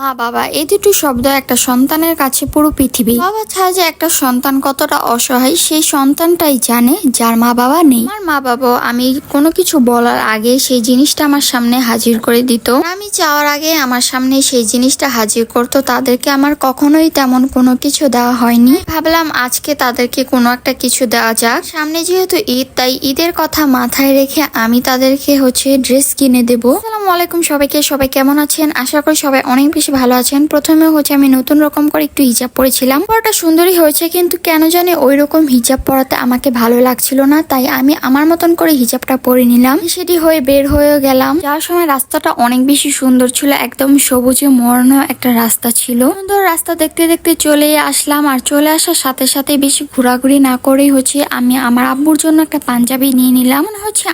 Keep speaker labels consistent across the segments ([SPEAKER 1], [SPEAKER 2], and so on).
[SPEAKER 1] মা বাবা এই দুটো শব্দ একটা সন্তানের কাছে পুরো পৃথিবী। বাবা ছাড়া যে একটা সন্তান কতটা অসহায় সেই সন্তানটাই জানে যার মা বাবা নেই। আমার মা বাবা আমি কোনো কিছু বলার আগে সেই জিনিসটা আমার সামনে হাজির করে দিত। আমি চাওয়ার আগে আমার সামনে সেই জিনিসটা হাজির করতো। তাদেরকে আমার কখনোই তেমন কোনো কিছু দেওয়া হয়নি। ভাবলাম আজকে তাদেরকে কোনো একটা কিছু দেওয়া যাক। সামনে যেহেতু ঈদ, তাই ঈদের কথা মাথায় রেখে আমি তাদেরকে ড্রেস কিনে দেবো। আসসালামু আলাইকুম সবাইকে, সবাই কেমন আছেন? আশা করি সবাই অনেক বেশি ভালো আছেন। প্রথমে আমি নতুন রকম করে একটু হিজাব পরেছিলাম। পরাটা সুন্দরই হয়েছে, কিন্তু কেন জানি ওই রকম হিজাব পরাতে আমাকে ভালো লাগছিল না, তাই আমি আমার মতন করে হিজাবটা পরে নিলাম। সেটি হয়ে বের হয়ে গেলাম। যাওয়ার সময় রাস্তাটা অনেক বেশি সুন্দর ছিল, একদম সবুজে মরণ একটা রাস্তা ছিল। সুন্দর রাস্তা দেখতে দেখতে চলে আসলাম। আর চলে আসার সাথে সাথে বেশি ঘোরাঘুরি না করেই আমি আমার আব্বুর জন্য একটা পাঞ্জাবি নিয়ে নিলাম।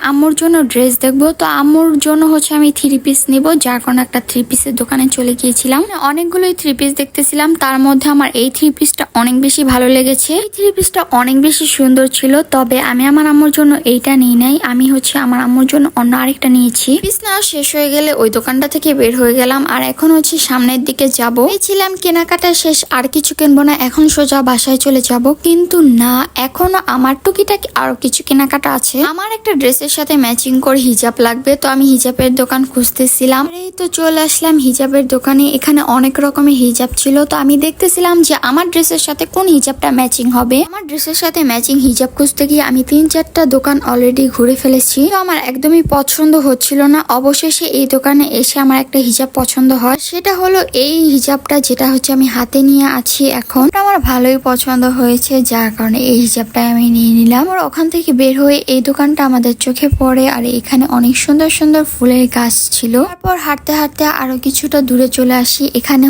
[SPEAKER 1] আম্মুর জন্য ড্রেস দেখবো, তো আম্মুর জন্য আমি 3 পিস নিব, যার কারণে একটা 3 পিসের দোকানে চলে গিয়েছিলাম। অনেকগুলোই 3 পিস দেখতেছিলাম, তার মধ্যে আমার এই 3 পিসটা অনেক বেশি ভালো লেগেছে। এই 3 পিসটা অনেক বেশি সুন্দর ছিল, তবে আমি আমার আম্মুর জন্য এইটা নিই নাই। আমি আমার আম্মুর জন্য অন্য আরেকটা নিয়েছি। পিস নেওয়া শেষ হয়ে গেলে ওই দোকানটা থেকে বের হয়ে গেলাম। আর এখন সামনের দিকে যাব। ছিলাম কেনাকাটা শেষ, আর কিছু কিনবো না, এখন সোজা বাসায় চলে যাব। কিন্তু না, এখনো আমার টুকিটাকি আরো কিছু কেনাকাটা আছে। আমার একটা ড্রেসের সাথে ম্যাচিং করে হিজাব লাগবে, তো আমি হিজাবের দোকান খুঁজতেছিলাম। এই তো চলে আসলাম হিজাবের দোকানে। এখানে অনেক রকমের হিজাব ছিল, তো আমি দেখতেছিলাম যে আমার ড্রেসের সাথে কোন হিজাবটা ম্যাচিং হবে। আমার ড্রেসের সাথে ম্যাচিং হিজাব খুঁজতে গিয়ে আমি 3-4টা দোকান অলরেডি ঘুরে ফেলেছি, তো আমার একদমই পছন্দ হচ্ছিল না। অবশেষে এই দোকানে এসে আমার একটা হিজাব পছন্দ হয়, সেটা হলো এই হিজাবটা, যেটা আমি হাতে নিয়ে আছি এখন। আমার ভালোই পছন্দ হয়েছে, যার কারণে এই হিজাবটা আমি নিয়ে নিলাম। আর ওখান থেকে বের হয়ে এই দোকানটা আমাদের চোখে পড়ে, আর এখানে অনেক সুন্দর সুন্দর ফুলের গাছ ছিল। তারপর হাঁটতে হাঁটতে আরো কিছুটা দূরে চলে আসি। এখানে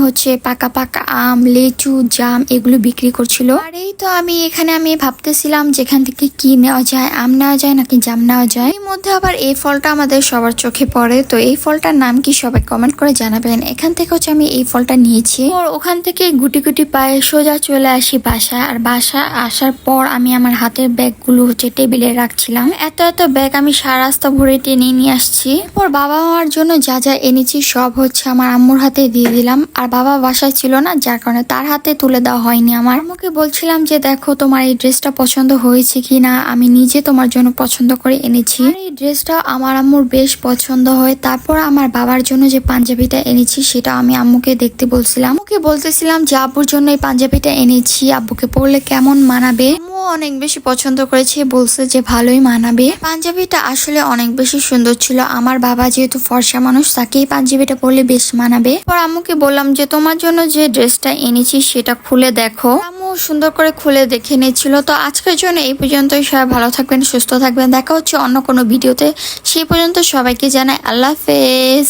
[SPEAKER 1] পাকা পাকা আম, লেচু, জাম এগুলো বিক্রি করছিল। আর এই তো আমি ভাবতেছিলাম যেখান থেকে কি নেওয়া যায়, আম নেওয়া যায় নাকি জাম নেওয়া যায়। এর মধ্যে আবার এই ফলটা আমাদের সবার চোখে পড়ে, তো এই ফলটার নাম কি সবাই কমেন্ট করে জানাবেন। এখান থেকে আমি এই ফলটা নিয়েছি। ওখান থেকে গুটি গুটি পায়ে সোজা চলে আসি বাসায়। আর বাসায় আসার পর আমি আমার হাতের ব্যাগগুলো টেবিলে রাখছিলাম। এত এত ব্যাগ আমি সারা রাস্তা ভরে টেনে নিয়ে আসছি। এরপর বাবা মার জন্য যা যা এনেছি সব আমার আম্মুর হাতে দিয়ে দিলাম। আর বাবা বাসায় ছিল না, যার কারণে তার হাতে তুলে দেওয়া হয়নি। আমার আম্মুকে বলছিলাম যে দেখো তোমার এই ড্রেসটা পছন্দ হয়েছে কিনা, আমি নিজে তোমার জন্য পছন্দ করে এনেছি। আর এই ড্রেসটা আমার আম্মুর বেশ পছন্দ হয়। তারপর আমার বাবার জন্য যে পাঞ্জাবিটা এনেছি সেটা আমি আম্মুকে দেখতে বলছিলাম। আম্মুকে বলতেছিলাম যে আব্বুর জন্য এই পাঞ্জাবিটা এনেছি, আব্বুকে পরলে কেমন মানাবে। আম্মু অনেক বেশি পছন্দ করেছে, বলছে যে ভালোই মানাবে। পাঞ্জাবিটা আসলে অনেক বেশি সুন্দর ছিল। আমার বাবা যেহেতু ফর্সা মানুষ, তাকে এই পাঞ্জাবিটা পরলে বেশ মানাবে। পর আম্মুকে বললাম যে তোমার জন্য যে ড্রেসটা এনেছি সেটা খুলে দেখো। আম্মু সুন্দর করে খুলে দেখে নিয়েছিল। তো আজকের জন্য এই পর্যন্তই। সবাই ভালো থাকবেন, সুস্থ থাকবেন। দেখা হচ্ছে অন্য কোনো ভিডিওতে। সেই পর্যন্ত সবাইকে জানাই আল্লাহ হাফেজ।